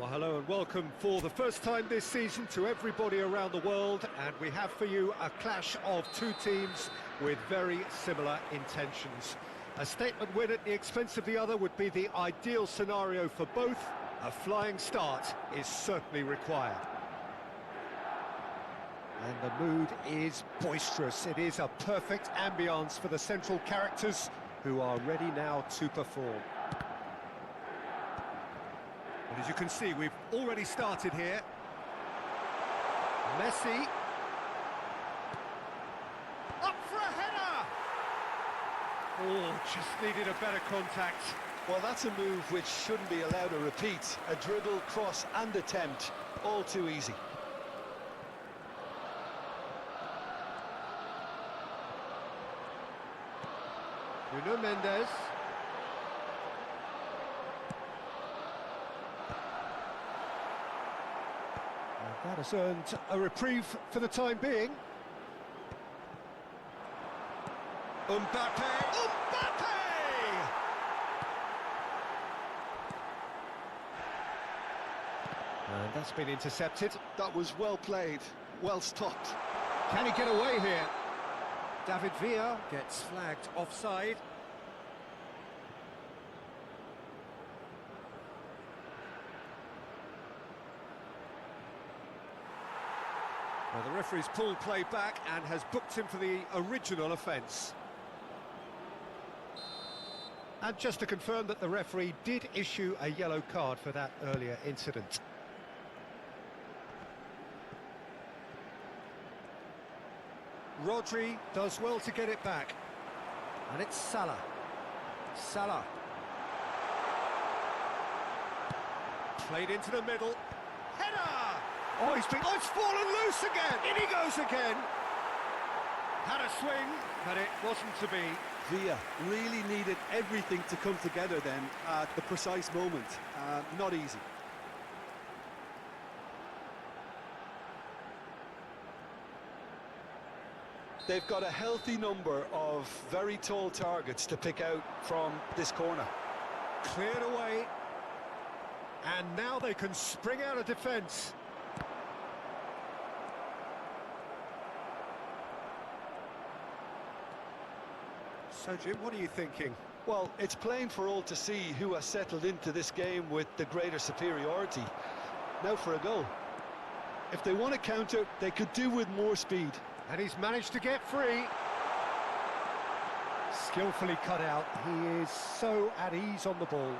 Well, hello and welcome for the first time this season to everybody around the world, and we have for you a clash of two teams with very similar intentions. A statement win at the expense of the other would be the ideal scenario for both. A flying start is certainly required. And the mood is boisterous. It is a perfect ambience for the central characters who are ready now to perform. And as you can see, we've already started here. Messi. Up for a header! Oh, just needed a better contact. Well, that's a move which shouldn't be allowed to repeat. A dribble, cross and attempt, all too easy. Nuno Mendes. That has earned a reprieve for the time being. Mbappe! And that's been intercepted. That was well played, well stopped. Can he get away here? David Villa gets flagged offside. Well, the referee's pulled play back and has booked him for the original offence. And just to confirm that the referee did issue a yellow card for that earlier incident. Rodri does well to get it back. And it's Salah. Salah. Played into the middle. Header! Oh, it's fallen loose again! In he goes again! Had a swing, but it wasn't to be. Villa really needed everything to come together then at the precise moment. Not easy. They've got a healthy number of very tall targets to pick out from this corner. Cleared away. And now they can spring out of defence. So, Jim, what are you thinking? Well, it's plain for all to see who has settled into this game with the greater superiority. Now for a goal. If they want to counter, they could do with more speed. And he's managed to get free. Skillfully cut out. He is so at ease on the ball.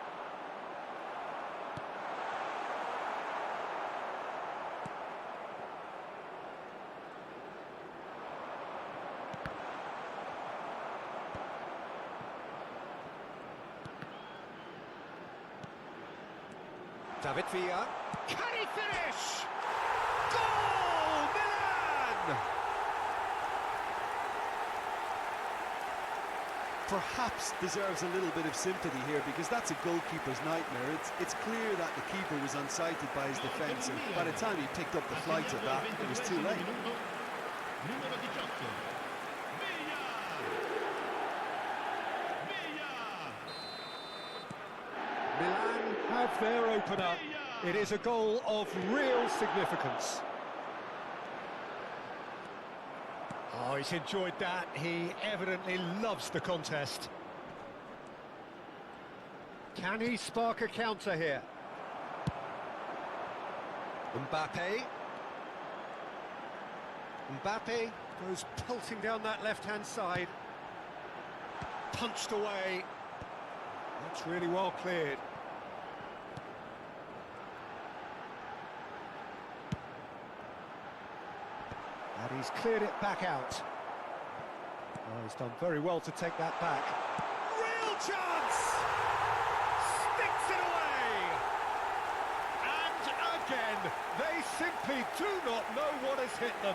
David Villa. Can he finish? Goal! Milan! Perhaps deserves a little bit of sympathy here because that's a goalkeeper's nightmare. It's clear that the keeper was unsighted by his defence, and by the time he picked up the flight of that, it was too late. Milan have their opener. It is a goal of real significance. Oh, he's enjoyed that. He evidently loves the contest. Can he spark a counter here? Mbappe. Mbappe goes pulsing down that left-hand side. Punched away. That's really well cleared. And he's cleared it back out. Oh, he's done very well to take that back. Real chance! Sticks it away! And again, they simply do not know what has hit them.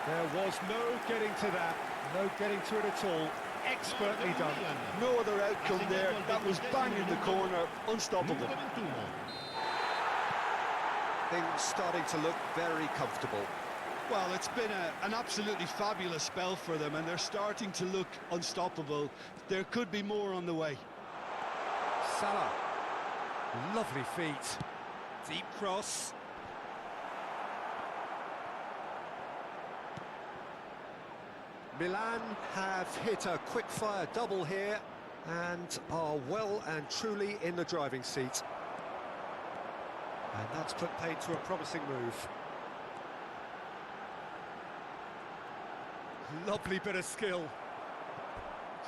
There was no getting to that, no getting to it at all. Expertly done. No other outcome there. That was bang in the corner, unstoppable. Things starting to look very comfortable. Well, it's been an absolutely fabulous spell for them, and they're starting to look unstoppable. There could be more on the way. Salah. Lovely feet. Deep cross. Milan have hit a quick-fire double here and are well and truly in the driving seat. And that's put paid to a promising move. Lovely bit of skill.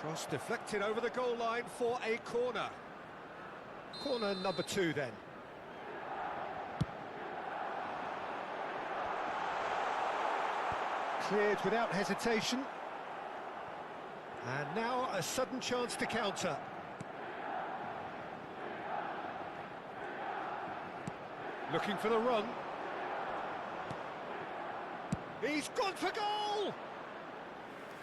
Cross deflected over the goal line for a corner. Corner number 2 then. Cleared without hesitation. And now a sudden chance to counter. Looking for the run. He's gone for goal!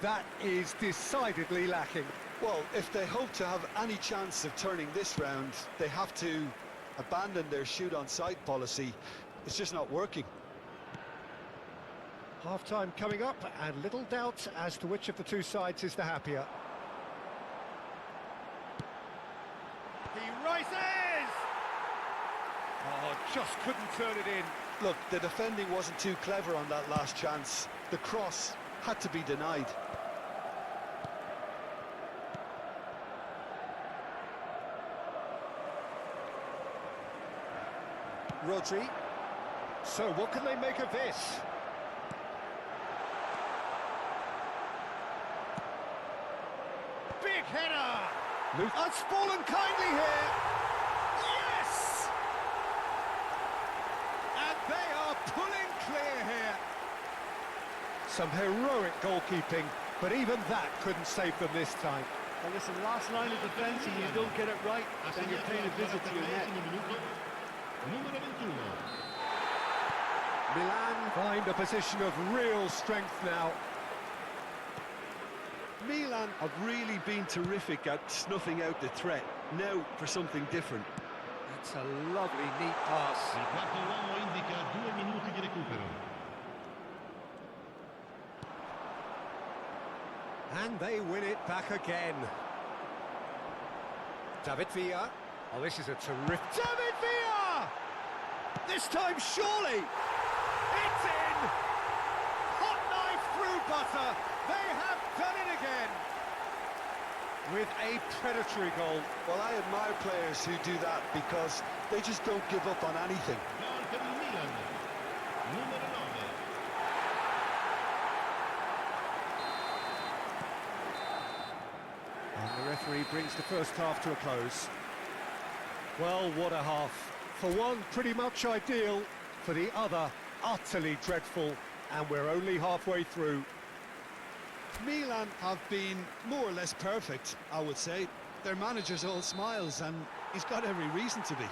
That is decidedly lacking. Well, if they hope to have any chance of turning this round, they have to abandon their shoot-on-sight policy. It's just not working. Half-time coming up, and little doubt as to which of the two sides is the happier. He rises! Oh, just couldn't turn it in. Look, the defending wasn't too clever on that last chance. The cross had to be denied. Rodri. So what can they make of this? Big header! It's fallen kindly here! Yes! And they are pulling clear here. Some heroic goalkeeping, but even that couldn't save them this time. Well, listen, last line of defence, and you don't get it right, then you're paying a visit to your net. Milan find a position of real strength now. Milan have really been terrific at snuffing out the threat. Now for something different. That's a lovely, neat pass. Il quarto uomo indica 2 minuti di recupero. And they win it back again. David Villa. Oh, this is a terrific... David Villa! This time, surely! It's in! Hot knife through butter. They have done it again. With a predatory goal. Well, I admire players who do that because they just don't give up on anything. Gol per il Milan. Numero 9. And the referee brings the first half to a close. Well, what a half. For one, pretty much ideal. For the other, utterly dreadful. And we're only halfway through. Milan have been more or less perfect, I would say. Their manager's all smiles, and he's got every reason to be.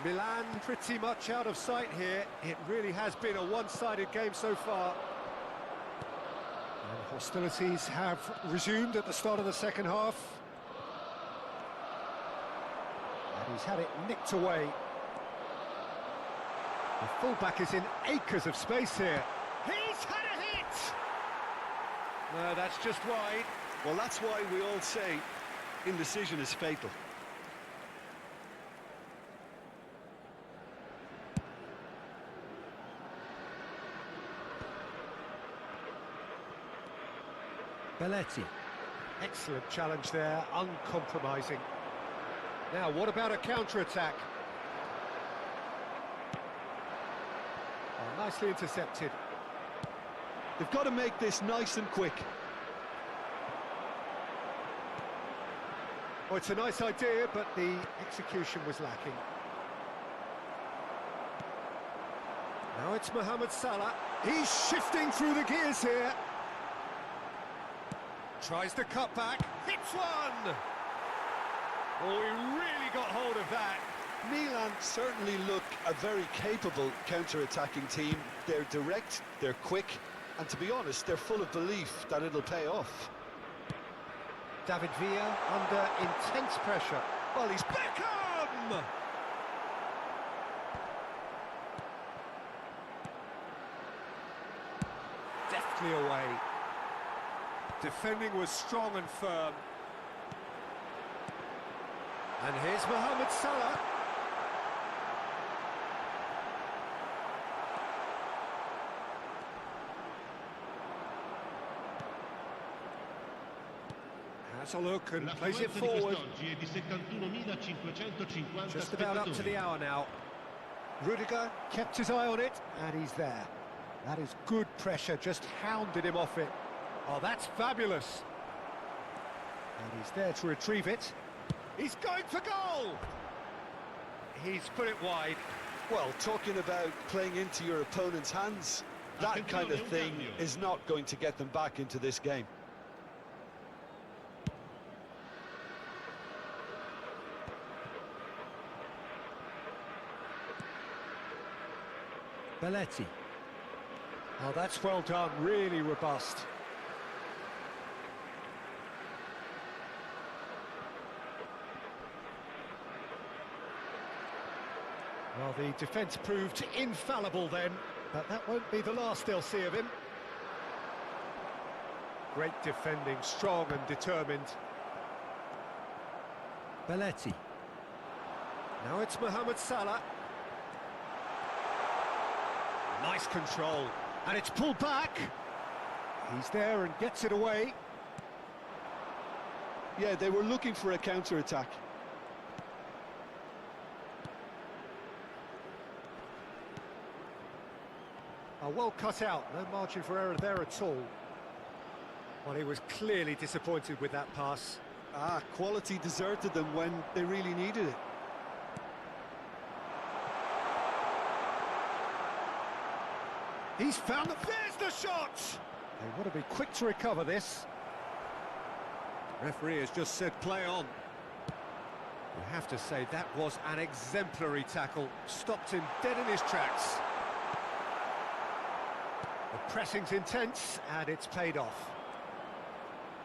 Milan pretty much out of sight here. It really has been a one-sided game so far. And hostilities have resumed at the start of the second half. And he's had it nicked away. The fullback is in acres of space here. He's had a hit! No, that's just wide. Well, that's why we all say indecision is fatal. Belletti. Excellent challenge there, uncompromising. Now, what about a counter-attack? Oh, nicely intercepted. They've got to make this nice and quick. Oh, it's a nice idea, but the execution was lacking. Now it's Mohamed Salah. He's shifting through the gears here. Tries to cut back, hits one! Oh, he really got hold of that. Milan certainly look a very capable counter-attacking team. They're direct, they're quick, and to be honest, they're full of belief that it'll pay off. David Villa under intense pressure. Well, he's Beckham! Deftly away. Defending was strong and firm. And here's Mohamed Salah. Has a look and La plays it frequenza di forward. quest'oggi è di 71.550 Just about up to the spettatori. hour now. Rudiger kept his eye on it, and he's there. That is good pressure, just hounded him off it. Oh, that's fabulous. And he's there to retrieve it. He's going for goal! He's put it wide. Well, talking about playing into your opponent's hands, that kind of thing is not going to get them back into this game. Belletti. Oh, that's well done, really robust. Well, the defence proved infallible then, but that won't be the last they'll see of him. Great defending, strong and determined. Belletti. Now it's Mohamed Salah. Nice control, and it's pulled back. He's there and gets it away. Yeah, they were looking for a counter-attack. Oh, well cut out, no margin for error there at all. Well, he was clearly disappointed with that pass. Quality deserted them when they really needed it. He's found the... There's the shot! They want to be quick to recover this. Referee has just said play on. You have to say that was an exemplary tackle. Stopped him dead in his tracks. The pressing's intense, and it's paid off.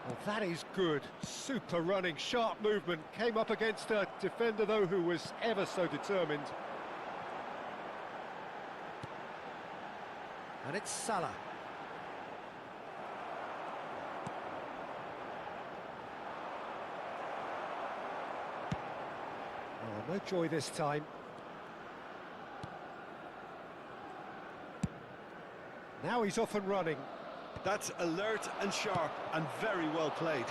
Well, that is good. Super running, sharp movement. Came up against a defender, though, who was ever so determined. And it's Salah. Oh, no joy this time. Now he's off and running. That's alert and sharp and very well played.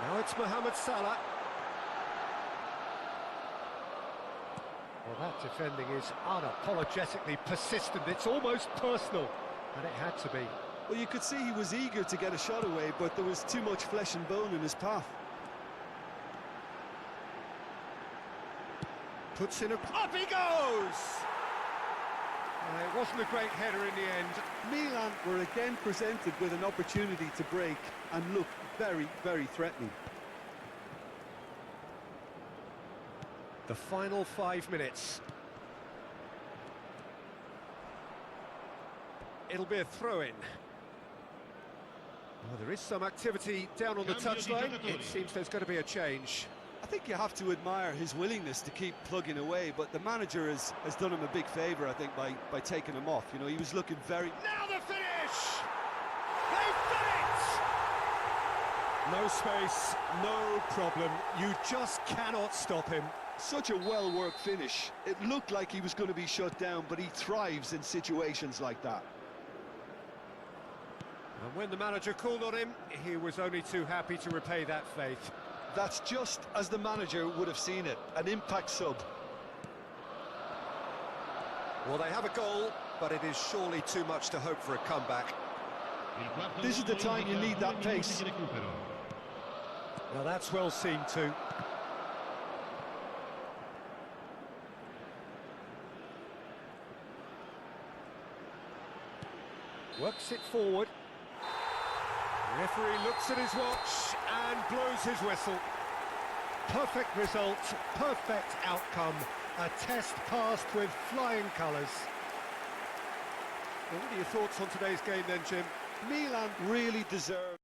Now it's Mohamed Salah. Well, that defending is unapologetically persistent. It's almost personal, and it had to be. Well, you could see he was eager to get a shot away, but there was too much flesh and bone in his path. Puts in a... Up he goes! It wasn't a great header in the end. Milan were again presented with an opportunity to break and look very, very threatening. The final 5 minutes. It'll be a throw-in. Well, there is some activity down on the touchline. It seems there's going to be a change. I think you have to admire his willingness to keep plugging away, but the manager has done him a big favour, I think, by taking him off. You know, he was looking very... Now the finish! They've done it! No space, no problem. You just cannot stop him. Such a well-worked finish. It looked like he was going to be shut down, but he thrives in situations like that. And when the manager called on him, he was only too happy to repay that faith. That's just as the manager would have seen it, an impact sub. Well, they have a goal, but it is surely too much to hope for a comeback. This is the time you need that pace. Now that's well seen too. Works it forward. The referee looks at his watch and blows his whistle. Perfect result, perfect outcome. A test passed with flying colours. Well, what are your thoughts on today's game then, Jim? Milan really deserve...